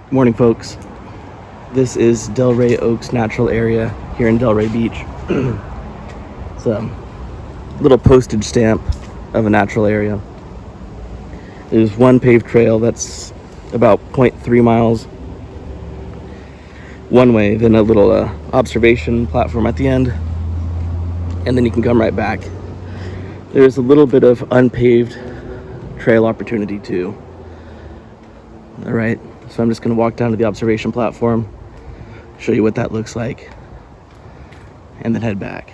Morning, folks. This is Delray Oaks Natural Area here in Delray Beach. It's a little postage stamp of a natural area. There's one paved trail that's about 0.3 miles one way, then a little observation platform at the end, and then you can come right back. There's a little bit of unpaved trail opportunity too. All right, so I'm just going to walk down to the observation platform, show you what that looks like, and then head back.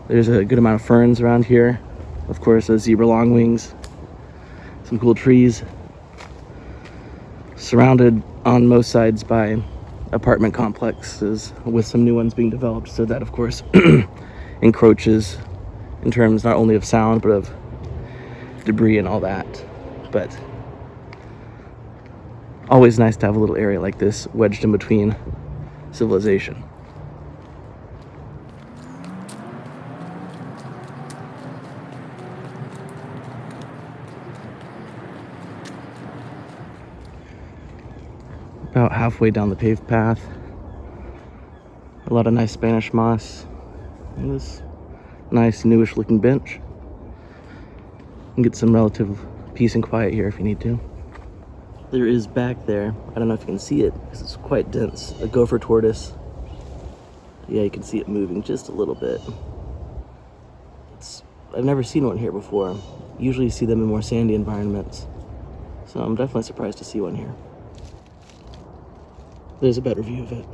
There's a good amount of ferns around here. Of course, a zebra longwings, some cool trees, surrounded on most sides by apartment complexes with some new ones being developed, so that of course encroaches in terms not only of sound but of debris and all that. But always nice to have a little area like this wedged in between civilization. About halfway down the paved path, a lot of nice Spanish moss and this nice newish looking bench. You can get some relative peace and quiet here if you need to. There is back there, I don't know if you can see it because it's quite dense, a gopher tortoise. Yeah, you can see it moving just a little bit. I've never seen one here before. Usually you see them in more sandy environments, so I'm definitely surprised to see one here. There's a better view of it.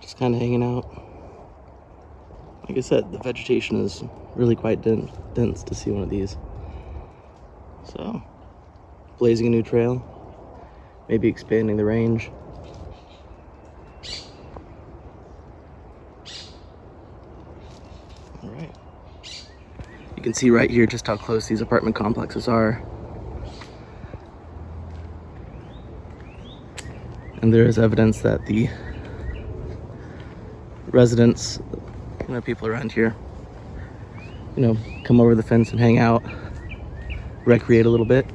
Just kind of hanging out. Like I said, the vegetation is really quite dense to see one of these. So, blazing a new trail, maybe expanding the range. All right. You can see right here just how close these apartment complexes are. And there is evidence that the residents, people around here, come over the fence and hang out, recreate a little bit.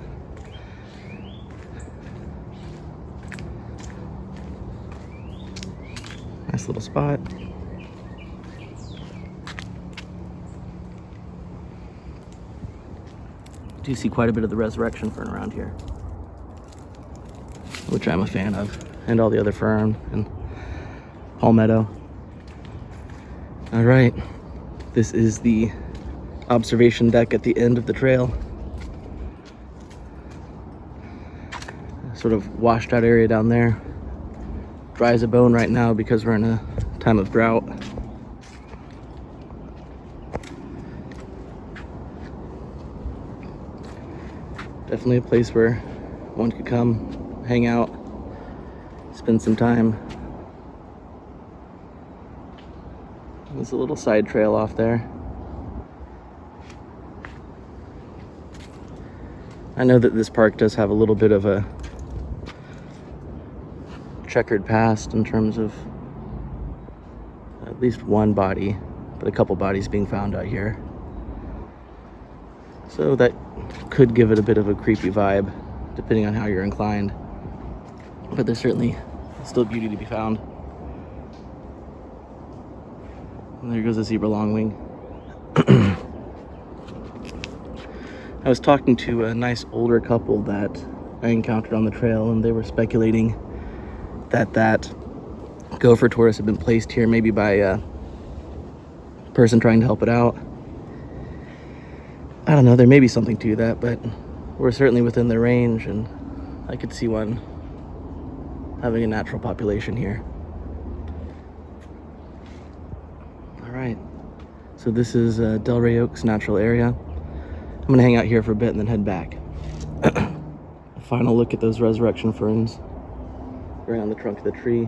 Nice little spot. Do see quite a bit of the resurrection fern around here, which I'm a fan of, and all the other fern and palmetto. All right, this is the observation deck at the end of the trail. Sort of washed out area down there. Dry as a bone right now because we're in a time of drought. Definitely a place where one could come, hang out, spend some time. There's a little side trail off there. I know that this park does have a little bit of a checkered past in terms of at least one body, but a couple bodies being found out here. So that could give it a bit of a creepy vibe, depending on how you're inclined. But there's certainly still beauty to be found. And there goes a zebra longwing. I was talking to a nice older couple that I encountered on the trail, and they were speculating that gopher tortoise had been placed here maybe by a person trying to help it out. I don't know, there may be something to that, but we're certainly within the range, and I could see one having a natural population here. All right, so this is Delray Oaks Natural Area. I'm gonna hang out here for a bit and then head back. A final look at those resurrection ferns right on the trunk of the tree.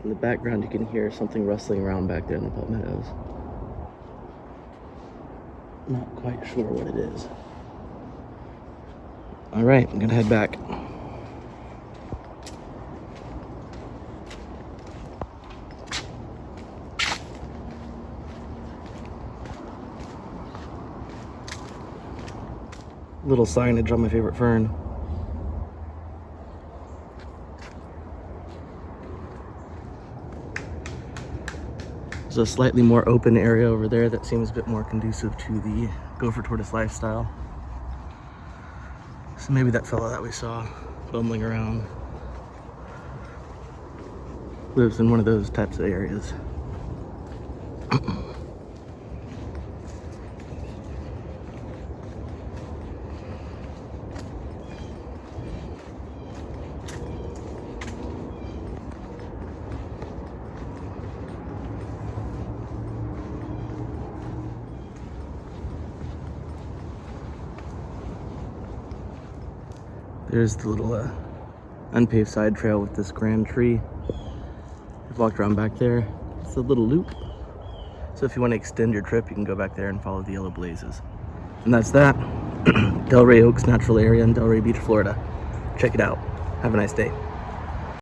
In the background, you can hear something rustling around back there in the palmettos. Not quite sure what it is. All right, I'm gonna head back. Little signage on my favorite fern. There's a slightly more open area over there that seems a bit more conducive to the gopher tortoise lifestyle. So maybe that fella that we saw bumbling around lives in one of those types of areas. There's the little unpaved side trail with this grand tree. I've walked around back there. It's a little loop. So if you want to extend your trip, you can go back there and follow the yellow blazes. And that's that. Delray Oaks Natural Area in Delray Beach, Florida. Check it out. Have a nice day.